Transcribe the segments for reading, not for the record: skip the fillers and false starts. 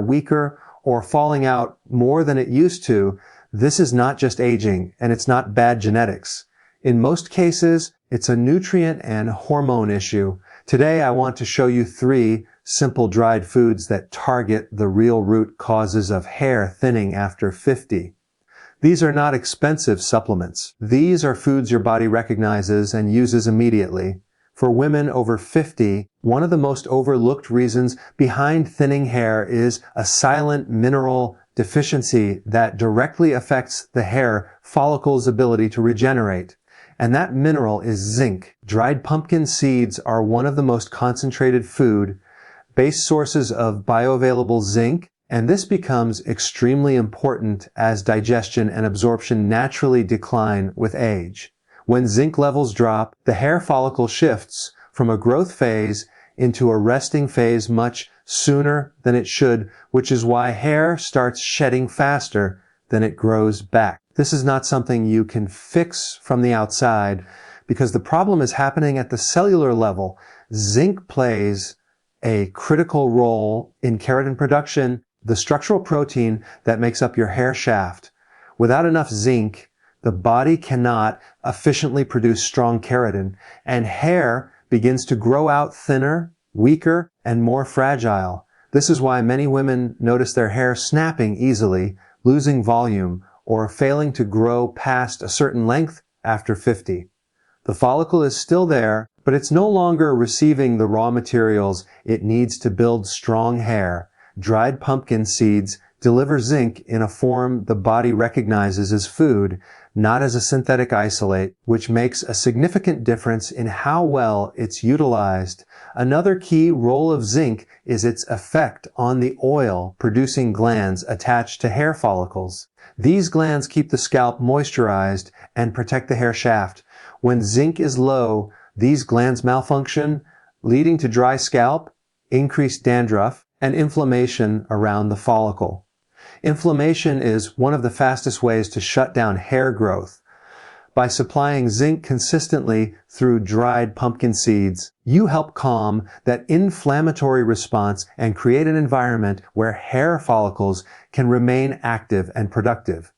weaker or falling out more than it used to, this is not just aging, and it's not bad genetics. In most cases, it's a nutrient and hormone issue. Today, I want to show you 3 simple dried foods that target the real root causes of hair thinning after 50. These are not expensive supplements. These are foods your body recognizes and uses immediately. For women over 50, one of the most overlooked reasons behind thinning hair is a silent mineral deficiency that directly affects the hair follicle's ability to regenerate. And that mineral is zinc. Dried pumpkin seeds are one of the most concentrated food-based sources of bioavailable zinc, and this becomes extremely important as digestion and absorption naturally decline with age. When zinc levels drop, the hair follicle shifts from a growth phase into a resting phase much sooner than it should, which is why hair starts shedding faster than it grows back. This is not something you can fix from the outside because the problem is happening at the cellular level. Zinc plays a critical role in keratin production, the structural protein that makes up your hair shaft. Without enough zinc, the body cannot efficiently produce strong keratin, and hair begins to grow out thinner, weaker, and more fragile. This is why many women notice their hair snapping easily, losing volume, or failing to grow past a certain length after 50. The follicle is still there, but it's no longer receiving the raw materials it needs to build strong hair. Dried pumpkin seeds deliver zinc in a form the body recognizes as food, not as a synthetic isolate, which makes a significant difference in how well it's utilized. Another key role of zinc is its effect on the oil-producing glands attached to hair follicles. These glands keep the scalp moisturized and protect the hair shaft. When zinc is low, these glands malfunction, leading to dry scalp, increased dandruff, and inflammation around the follicle. Inflammation is one of the fastest ways to shut down hair growth. By supplying zinc consistently through dried pumpkin seeds, you help calm that inflammatory response and create an environment where hair follicles can remain active and productive.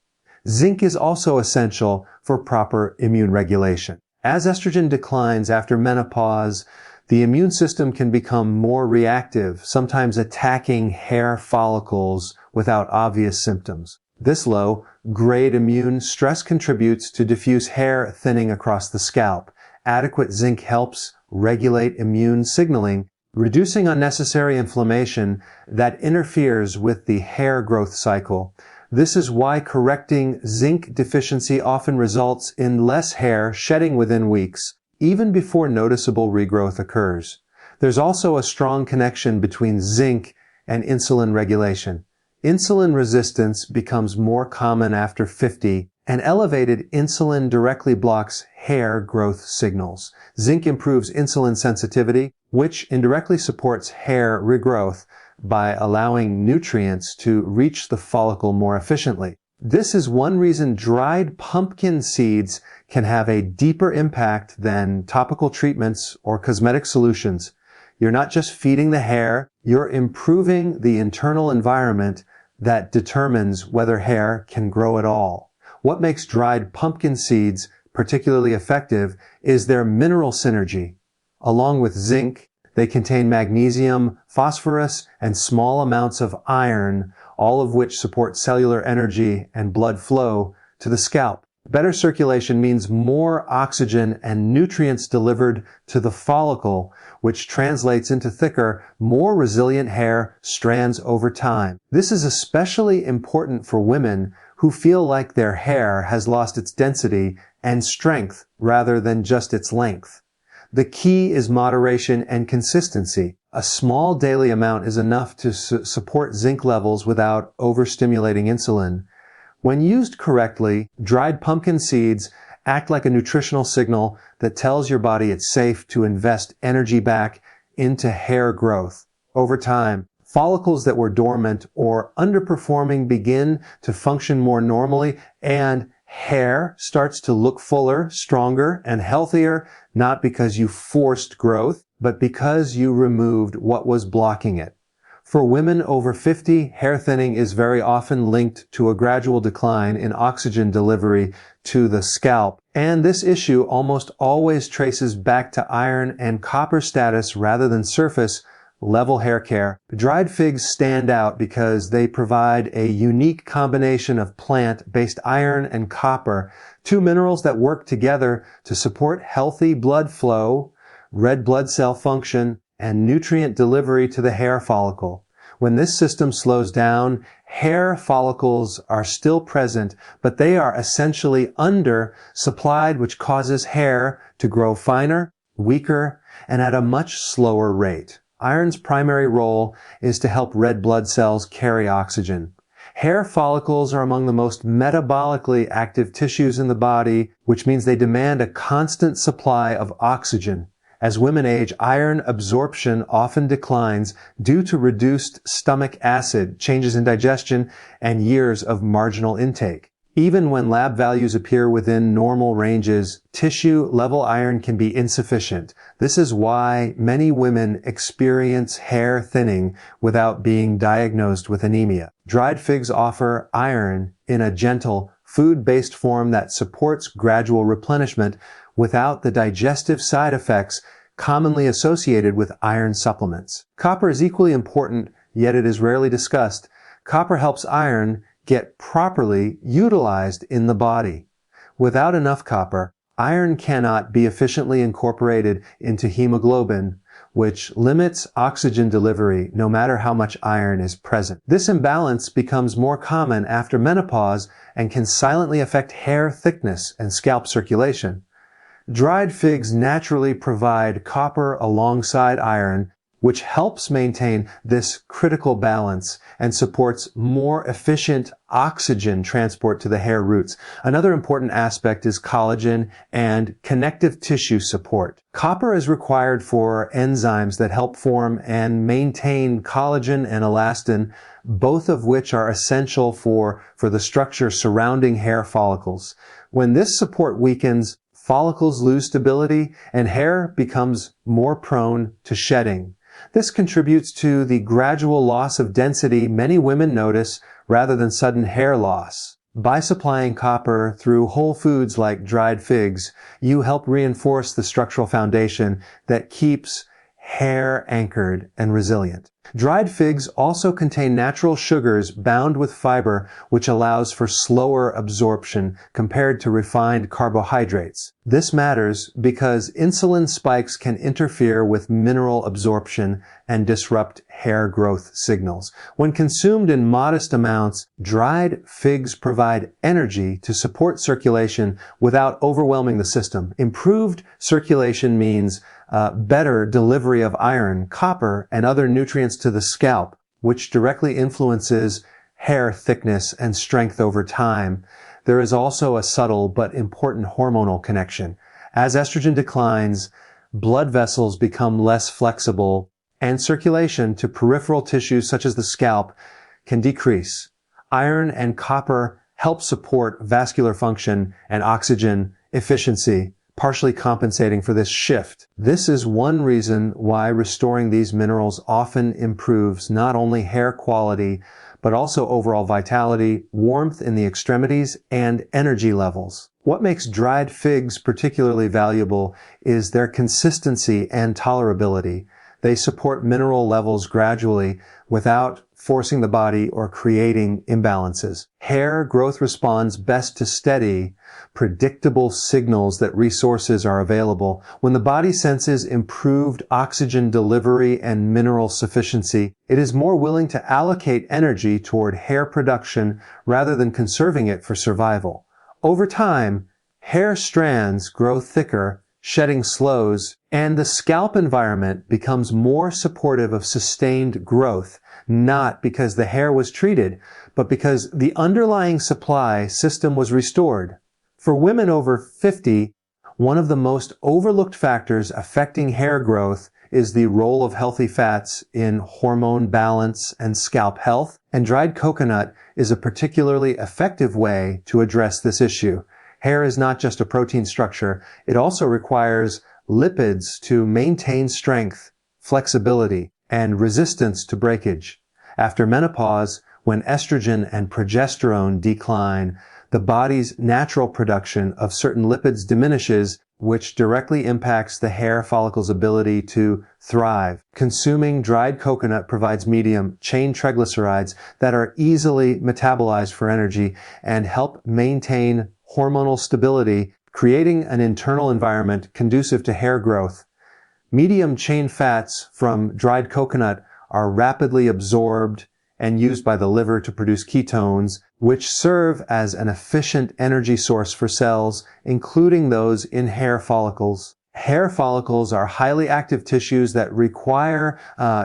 Zinc is also essential for proper immune regulation. As estrogen declines after menopause, the immune system can become more reactive, sometimes attacking hair follicles without obvious symptoms. This low-grade immune stress contributes to diffuse hair thinning across the scalp. Adequate zinc helps regulate immune signaling, reducing unnecessary inflammation that interferes with the hair growth cycle. This is why correcting zinc deficiency often results in less hair shedding within weeks, even before noticeable regrowth occurs. There's also a strong connection between zinc and insulin regulation. Insulin resistance becomes more common after 50, and elevated insulin directly blocks hair growth signals. Zinc improves insulin sensitivity, which indirectly supports hair regrowth by allowing nutrients to reach the follicle more efficiently. This is one reason dried pumpkin seeds can have a deeper impact than topical treatments or cosmetic solutions. You're not just feeding the hair, you're improving the internal environment that determines whether hair can grow at all. What makes dried pumpkin seeds particularly effective is their mineral synergy. Along with zinc, they contain magnesium, phosphorus, and small amounts of iron, all of which support cellular energy and blood flow to the scalp. Better circulation means more oxygen and nutrients delivered to the follicle, which translates into thicker, more resilient hair strands over time. This is especially important for women who feel like their hair has lost its density and strength rather than just its length. The key is moderation and consistency. A small daily amount is enough to support zinc levels without overstimulating insulin. When used correctly, dried pumpkin seeds act like a nutritional signal that tells your body it's safe to invest energy back into hair growth. Over time, follicles that were dormant or underperforming begin to function more normally, and hair starts to look fuller, stronger, and healthier, not because you forced growth, but because you removed what was blocking it. For women over 50, hair thinning is very often linked to a gradual decline in oxygen delivery to the scalp, and this issue almost always traces back to iron and copper status rather than surface level hair care. Dried figs stand out because they provide a unique combination of plant-based iron and copper, two minerals that work together to support healthy blood flow, red blood cell function, and nutrient delivery to the hair follicle. When this system slows down, hair follicles are still present, but they are essentially under-supplied, which causes hair to grow finer, weaker, and at a much slower rate. Iron's primary role is to help red blood cells carry oxygen. Hair follicles are among the most metabolically active tissues in the body, which means they demand a constant supply of oxygen. As women age, iron absorption often declines due to reduced stomach acid, changes in digestion, and years of marginal intake. Even when lab values appear within normal ranges, tissue-level iron can be insufficient. This is why many women experience hair thinning without being diagnosed with anemia. Dried figs offer iron in a gentle, food-based form that supports gradual replenishment without the digestive side effects commonly associated with iron supplements. Copper is equally important, yet it is rarely discussed. Copper helps iron get properly utilized in the body. Without enough copper, iron cannot be efficiently incorporated into hemoglobin, which limits oxygen delivery no matter how much iron is present. This imbalance becomes more common after menopause and can silently affect hair thickness and scalp circulation. Dried figs naturally provide copper alongside iron, which helps maintain this critical balance and supports more efficient oxygen transport to the hair roots. Another important aspect is collagen and connective tissue support. Copper is required for enzymes that help form and maintain collagen and elastin, both of which are essential for the structure surrounding hair follicles. When this support weakens, follicles lose stability and hair becomes more prone to shedding. This contributes to the gradual loss of density many women notice rather than sudden hair loss. By supplying copper through whole foods like dried figs, you help reinforce the structural foundation that keeps hair anchored and resilient. Dried figs also contain natural sugars bound with fiber, which allows for slower absorption compared to refined carbohydrates. This matters because insulin spikes can interfere with mineral absorption and disrupt hair growth signals. When consumed in modest amounts, dried figs provide energy to support circulation without overwhelming the system. Improved circulation means better delivery of iron, copper, and other nutrients to the scalp, which directly influences hair thickness and strength over time. There is also a subtle but important hormonal connection. As estrogen declines, blood vessels become less flexible, and circulation to peripheral tissues such as the scalp can decrease. Iron and copper help support vascular function and oxygen efficiency, partially compensating for this shift. This is one reason why restoring these minerals often improves not only hair quality, but also overall vitality, warmth in the extremities, and energy levels. What makes dried figs particularly valuable is their consistency and tolerability. They support mineral levels gradually without forcing the body or creating imbalances. Hair growth responds best to steady, predictable signals that resources are available. When the body senses improved oxygen delivery and mineral sufficiency, it is more willing to allocate energy toward hair production rather than conserving it for survival. Over time, hair strands grow thicker, shedding slows, and the scalp environment becomes more supportive of sustained growth, not because the hair was treated, but because the underlying supply system was restored. For women over 50, one of the most overlooked factors affecting hair growth is the role of healthy fats in hormone balance and scalp health, and dried coconut is a particularly effective way to address this issue. Hair is not just a protein structure, it also requires lipids to maintain strength, flexibility, and resistance to breakage. After menopause, when estrogen and progesterone decline, the body's natural production of certain lipids diminishes, which directly impacts the hair follicle's ability to thrive. Consuming dried coconut provides medium chain triglycerides that are easily metabolized for energy and help maintain hormonal stability, creating an internal environment conducive to hair growth. Medium chain fats from dried coconut are rapidly absorbed and used by the liver to produce ketones, which serve as an efficient energy source for cells, including those in hair follicles. Hair follicles are highly active tissues that require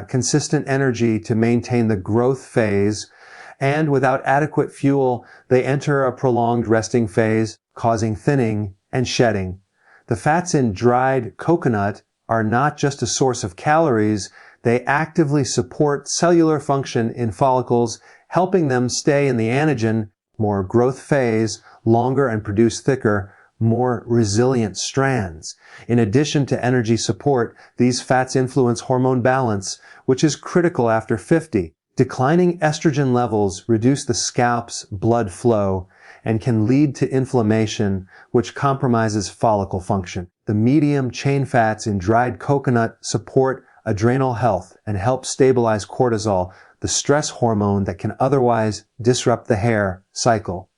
consistent energy to maintain the growth phase, and without adequate fuel, they enter a prolonged resting phase, causing thinning and shedding. The fats in dried coconut are not just a source of calories, they actively support cellular function in follicles, helping them stay in the anagen, more growth phase, longer and produce thicker, more resilient strands. In addition to energy support, these fats influence hormone balance, which is critical after 50. Declining estrogen levels reduce the scalp's blood flow and can lead to inflammation, which compromises follicle function. The medium chain fats in dried coconut support adrenal health and help stabilize cortisol, the stress hormone that can otherwise disrupt the hair cycle.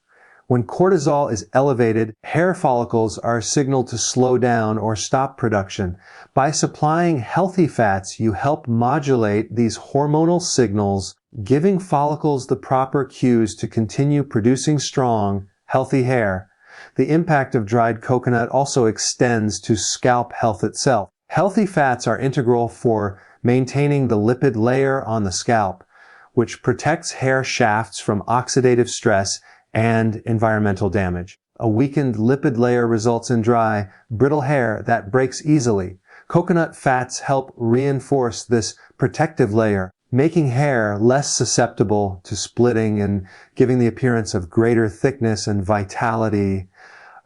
When cortisol is elevated, hair follicles are signaled to slow down or stop production. By supplying healthy fats, you help modulate these hormonal signals, giving follicles the proper cues to continue producing strong, healthy hair. The impact of dried coconut also extends to scalp health itself. Healthy fats are integral for maintaining the lipid layer on the scalp, which protects hair shafts from oxidative stress and environmental damage. A weakened lipid layer results in dry, brittle hair that breaks easily. Coconut fats help reinforce this protective layer, making hair less susceptible to splitting and giving the appearance of greater thickness and vitality.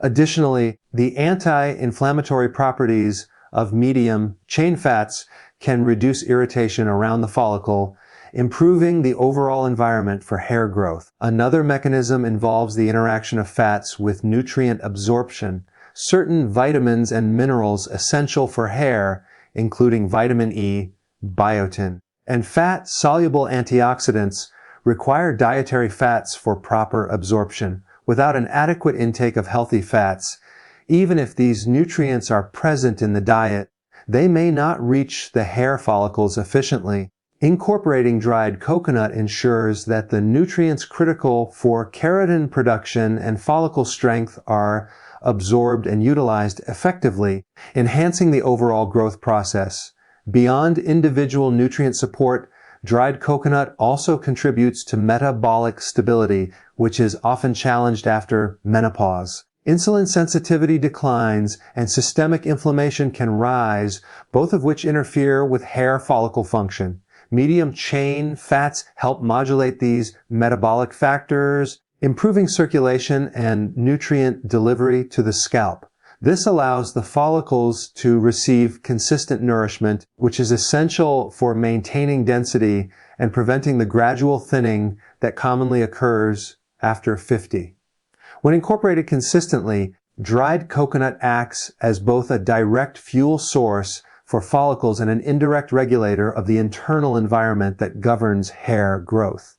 Additionally, the anti-inflammatory properties of medium chain fats can reduce irritation around the follicle, improving the overall environment for hair growth. Another mechanism involves the interaction of fats with nutrient absorption. Certain vitamins and minerals essential for hair, including vitamin E, biotin, and fat-soluble antioxidants, require dietary fats for proper absorption. Without an adequate intake of healthy fats, even if these nutrients are present in the diet, they may not reach the hair follicles efficiently. Incorporating dried coconut ensures that the nutrients critical for keratin production and follicle strength are absorbed and utilized effectively, enhancing the overall growth process. Beyond individual nutrient support, dried coconut also contributes to metabolic stability, which is often challenged after menopause. Insulin sensitivity declines and systemic inflammation can rise, both of which interfere with hair follicle function. Medium chain fats help modulate these metabolic factors, improving circulation and nutrient delivery to the scalp. This allows the follicles to receive consistent nourishment, which is essential for maintaining density and preventing the gradual thinning that commonly occurs after 50. When incorporated consistently, dried coconut acts as both a direct fuel source for follicles and an indirect regulator of the internal environment that governs hair growth.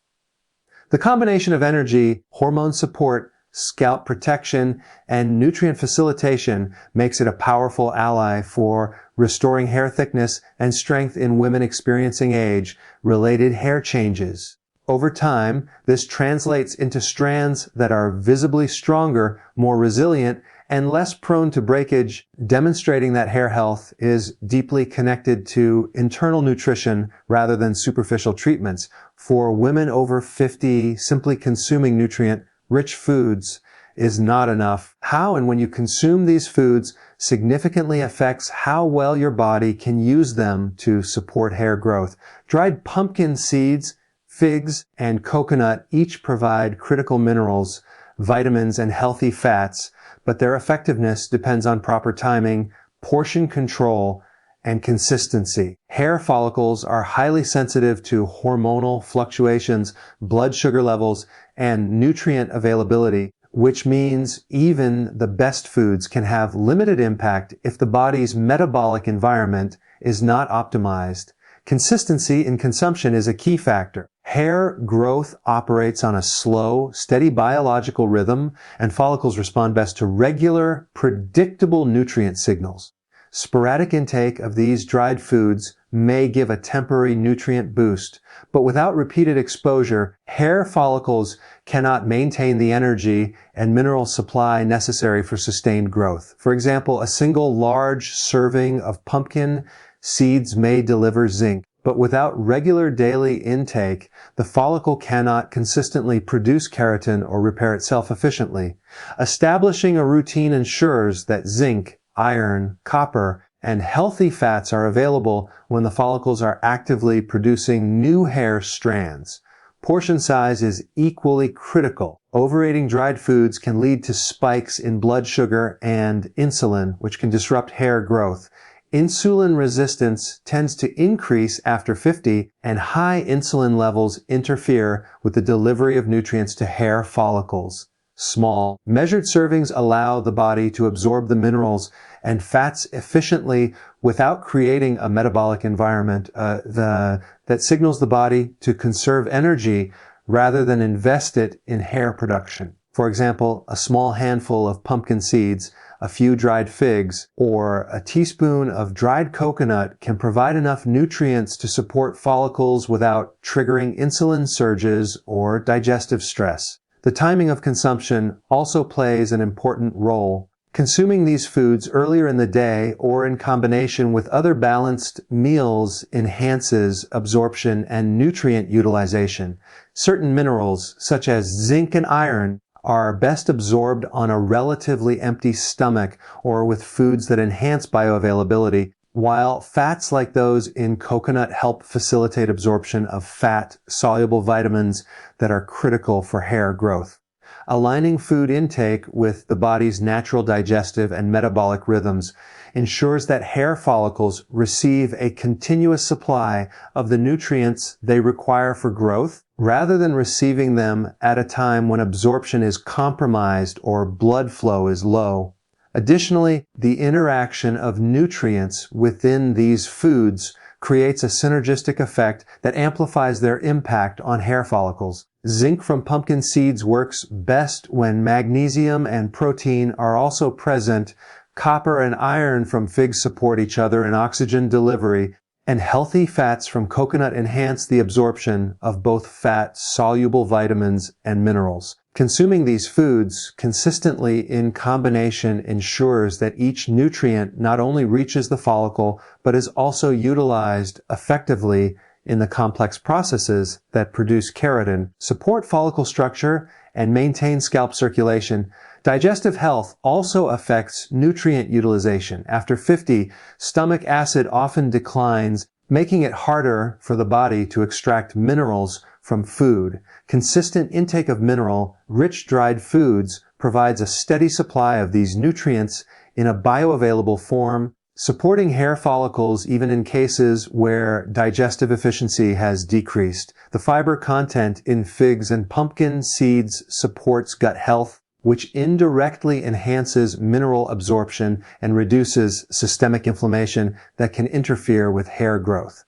The combination of energy, hormone support, scalp protection, and nutrient facilitation makes it a powerful ally for restoring hair thickness and strength in women experiencing age-related hair changes. Over time, this translates into strands that are visibly stronger, more resilient, and less prone to breakage, demonstrating that hair health is deeply connected to internal nutrition rather than superficial treatments. For women over 50, simply consuming nutrient-rich foods is not enough. How and when you consume these foods significantly affects how well your body can use them to support hair growth. Dried pumpkin seeds, figs, and coconut each provide critical minerals, vitamins, and healthy fats, but their effectiveness depends on proper timing, portion control, and consistency. Hair follicles are highly sensitive to hormonal fluctuations, blood sugar levels, and nutrient availability, which means even the best foods can have limited impact if the body's metabolic environment is not optimized. Consistency in consumption is a key factor. Hair growth operates on a slow, steady biological rhythm, and follicles respond best to regular, predictable nutrient signals. Sporadic intake of these dried foods may give a temporary nutrient boost, but without repeated exposure, hair follicles cannot maintain the energy and mineral supply necessary for sustained growth. For example, a single large serving of pumpkin seeds may deliver zinc, but without regular daily intake, the follicle cannot consistently produce keratin or repair itself efficiently. Establishing a routine ensures that zinc, iron, copper, and healthy fats are available when the follicles are actively producing new hair strands. Portion size is equally critical. Overeating dried foods can lead to spikes in blood sugar and insulin, which can disrupt hair growth. Insulin resistance tends to increase after 50, and high insulin levels interfere with the delivery of nutrients to hair follicles. Small, measured servings allow the body to absorb the minerals and fats efficiently without creating a metabolic environment that signals the body to conserve energy rather than invest it in hair production. For example, a small handful of pumpkin seeds, a few dried figs, or a teaspoon of dried coconut can provide enough nutrients to support follicles without triggering insulin surges or digestive stress. The timing of consumption also plays an important role. Consuming these foods earlier in the day or in combination with other balanced meals enhances absorption and nutrient utilization. Certain minerals, such as zinc and iron, are best absorbed on a relatively empty stomach or with foods that enhance bioavailability, while fats like those in coconut help facilitate absorption of fat-soluble vitamins that are critical for hair growth. Aligning food intake with the body's natural digestive and metabolic rhythms ensures that hair follicles receive a continuous supply of the nutrients they require for growth, rather than receiving them at a time when absorption is compromised or blood flow is low. Additionally, the interaction of nutrients within these foods creates a synergistic effect that amplifies their impact on hair follicles. Zinc from pumpkin seeds works best when magnesium and protein are also present. Copper and iron from figs support each other in oxygen delivery, and healthy fats from coconut enhance the absorption of both fat-soluble vitamins and minerals. Consuming these foods consistently in combination ensures that each nutrient not only reaches the follicle, but is also utilized effectively in the complex processes that produce keratin, support follicle structure, and maintain scalp circulation. Digestive health also affects nutrient utilization. After 50, stomach acid often declines, making it harder for the body to extract minerals from food. Consistent intake of mineral-rich dried foods provides a steady supply of these nutrients in a bioavailable form, supporting hair follicles even in cases where digestive efficiency has decreased. The fiber content in figs and pumpkin seeds supports gut health, which indirectly enhances mineral absorption and reduces systemic inflammation that can interfere with hair growth.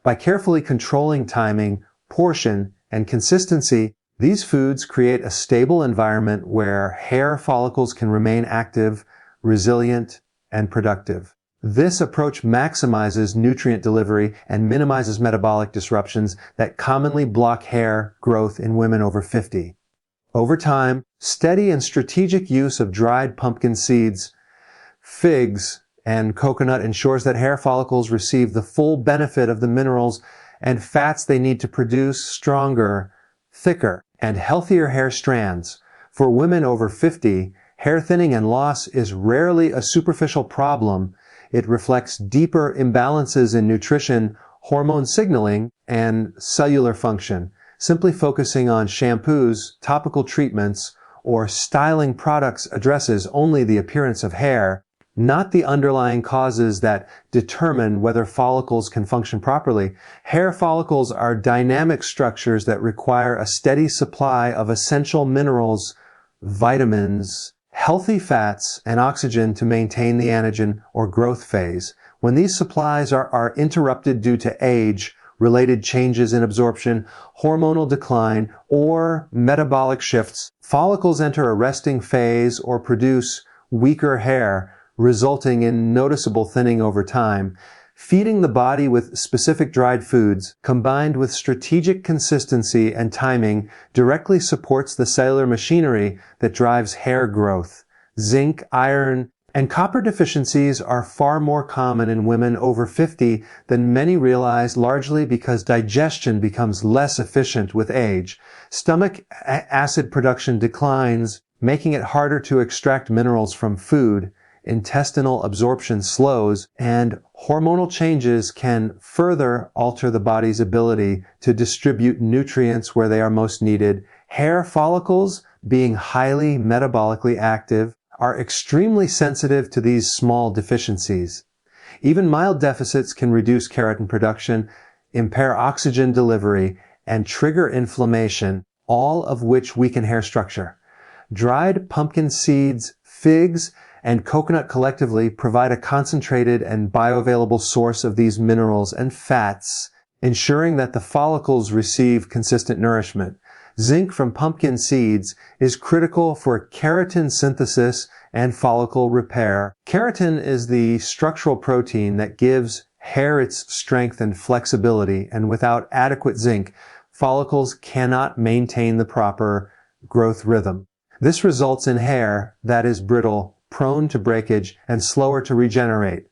By carefully controlling timing, portion, and consistency, these foods create a stable environment where hair follicles can remain active, resilient, and productive. This approach maximizes nutrient delivery and minimizes metabolic disruptions that commonly block hair growth in women over 50. Over time, steady and strategic use of dried pumpkin seeds, figs, and coconut ensures that hair follicles receive the full benefit of the minerals and fats they need to produce stronger, thicker, and healthier hair strands. For women over 50, hair thinning and loss is rarely a superficial problem. It reflects deeper imbalances in nutrition, hormone signaling, and cellular function. Simply focusing on shampoos, topical treatments, or styling products addresses only the appearance of hair. not the underlying causes that determine whether follicles can function properly. Hair follicles are dynamic structures that require a steady supply of essential minerals, vitamins, healthy fats, and oxygen to maintain the anagen or growth phase. When these supplies are interrupted due to age, related changes in absorption, hormonal decline, or metabolic shifts, follicles enter a resting phase or produce weaker hair, resulting in noticeable thinning over time. Feeding the body with specific dried foods, combined with strategic consistency and timing, directly supports the cellular machinery that drives hair growth. Zinc, iron, and copper deficiencies are far more common in women over 50 than many realize, largely because digestion becomes less efficient with age. Stomach acid production declines, making it harder to extract minerals from food. Intestinal absorption slows, and hormonal changes can further alter the body's ability to distribute nutrients where they are most needed. Hair follicles, being highly metabolically active, are extremely sensitive to these small deficiencies. Even mild deficits can reduce keratin production, impair oxygen delivery, and trigger inflammation, all of which weaken hair structure. Dried pumpkin seeds, figs, and coconut collectively provide a concentrated and bioavailable source of these minerals and fats, ensuring that the follicles receive consistent nourishment. Zinc from pumpkin seeds is critical for keratin synthesis and follicle repair. Keratin is the structural protein that gives hair its strength and flexibility, and without adequate zinc, follicles cannot maintain the proper growth rhythm. This results in hair that is brittle, prone to breakage, and slower to regenerate.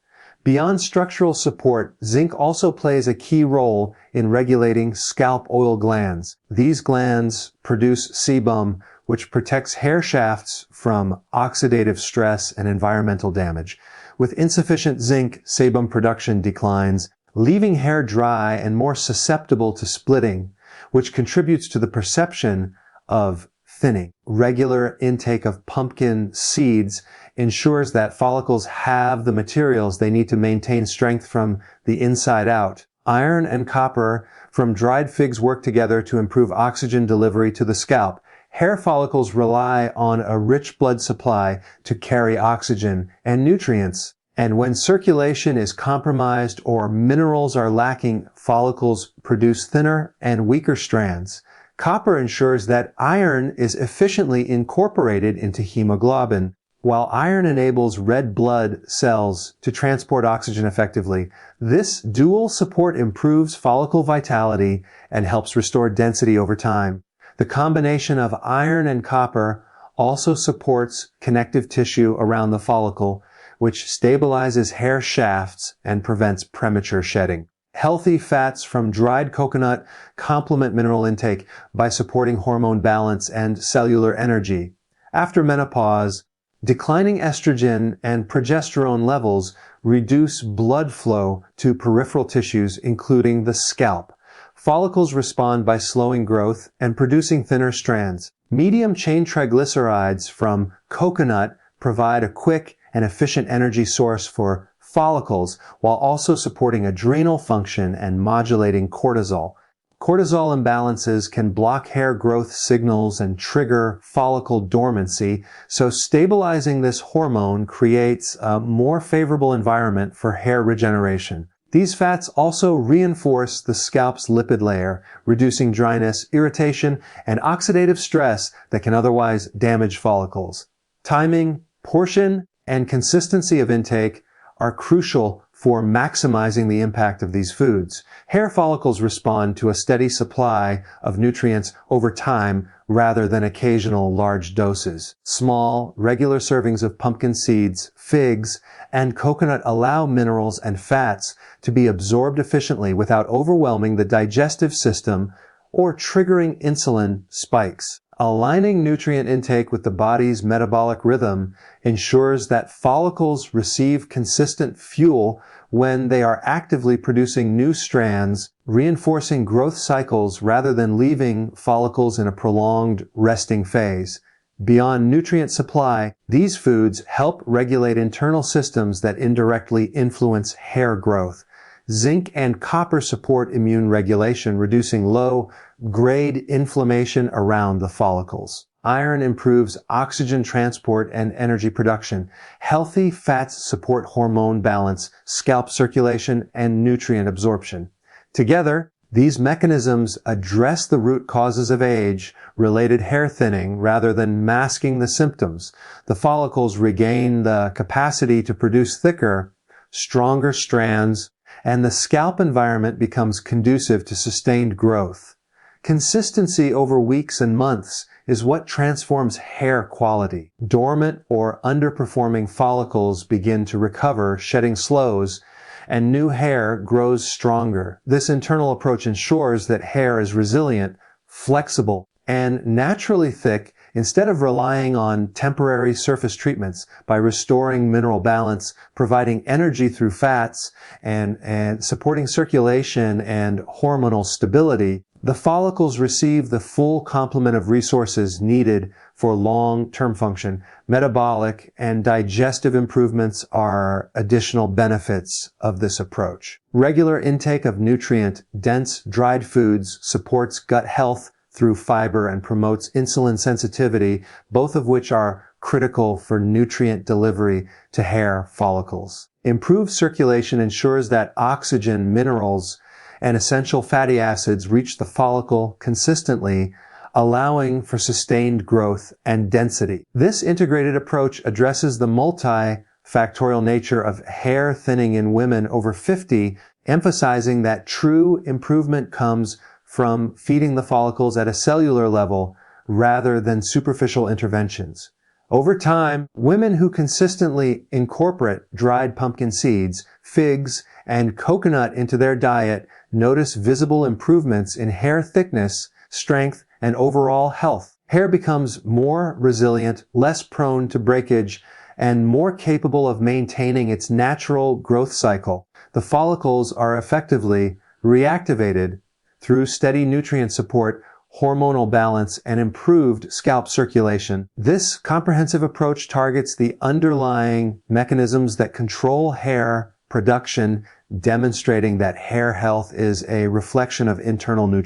Beyond structural support, zinc also plays a key role in regulating scalp oil glands. These glands produce sebum, which protects hair shafts from oxidative stress and environmental damage. With insufficient zinc, sebum production declines, leaving hair dry and more susceptible to splitting, which contributes to the perception of thinning. Regular intake of pumpkin seeds ensures that follicles have the materials they need to maintain strength from the inside out. Iron and copper from dried figs work together to improve oxygen delivery to the scalp. Hair follicles rely on a rich blood supply to carry oxygen and nutrients. And when circulation is compromised or minerals are lacking, follicles produce thinner and weaker strands. Copper ensures that iron is efficiently incorporated into hemoglobin. While iron enables red blood cells to transport oxygen effectively, this dual support improves follicle vitality and helps restore density over time. The combination of iron and copper also supports connective tissue around the follicle, which stabilizes hair shafts and prevents premature shedding. Healthy fats from dried coconut complement mineral intake by supporting hormone balance and cellular energy. After menopause, declining estrogen and progesterone levels reduce blood flow to peripheral tissues, including the scalp. Follicles respond by slowing growth and producing thinner strands. Medium-chain triglycerides from coconut provide a quick and efficient energy source for follicles while also supporting adrenal function and modulating cortisol. Cortisol imbalances can block hair growth signals and trigger follicle dormancy, so stabilizing this hormone creates a more favorable environment for hair regeneration. These fats also reinforce the scalp's lipid layer, reducing dryness, irritation, and oxidative stress that can otherwise damage follicles. Timing, portion, and consistency of intake are crucial for maximizing the impact of these foods. Hair follicles respond to a steady supply of nutrients over time rather than occasional large doses. Small, regular servings of pumpkin seeds, figs, and coconut allow minerals and fats to be absorbed efficiently without overwhelming the digestive system or triggering insulin spikes. Aligning nutrient intake with the body's metabolic rhythm ensures that follicles receive consistent fuel when they are actively producing new strands, reinforcing growth cycles rather than leaving follicles in a prolonged resting phase. Beyond nutrient supply, these foods help regulate internal systems that indirectly influence hair growth. Zinc and copper support immune regulation, reducing low-grade inflammation around the follicles. Iron improves oxygen transport and energy production. Healthy fats support hormone balance, scalp circulation, and nutrient absorption. Together, these mechanisms address the root causes of age-related hair thinning rather than masking the symptoms. The follicles regain the capacity to produce thicker, stronger strands, and the scalp environment becomes conducive to sustained growth. Consistency over weeks and months is what transforms hair quality. Dormant or underperforming follicles begin to recover, shedding slows, and new hair grows stronger. This internal approach ensures that hair is resilient, flexible, and naturally thick instead of relying on temporary surface treatments. By restoring mineral balance, providing energy through fats, and supporting circulation and hormonal stability, the follicles receive the full complement of resources needed for long-term function. Metabolic and digestive improvements are additional benefits of this approach. Regular intake of nutrient-dense dried foods supports gut health through fiber and promotes insulin sensitivity, both of which are critical for nutrient delivery to hair follicles. Improved circulation ensures that oxygen, minerals, and essential fatty acids reach the follicle consistently, allowing for sustained growth and density. This integrated approach addresses the multifactorial nature of hair thinning in women over 50, emphasizing that true improvement comes from feeding the follicles at a cellular level rather than superficial interventions. Over time, women who consistently incorporate dried pumpkin seeds, figs, and coconut into their diet notice visible improvements in hair thickness, strength, and overall health. Hair becomes more resilient, less prone to breakage, and more capable of maintaining its natural growth cycle. The follicles are effectively reactivated through steady nutrient support, hormonal balance, and improved scalp circulation. This comprehensive approach targets the underlying mechanisms that control hair production, demonstrating that hair health is a reflection of internal nutrition.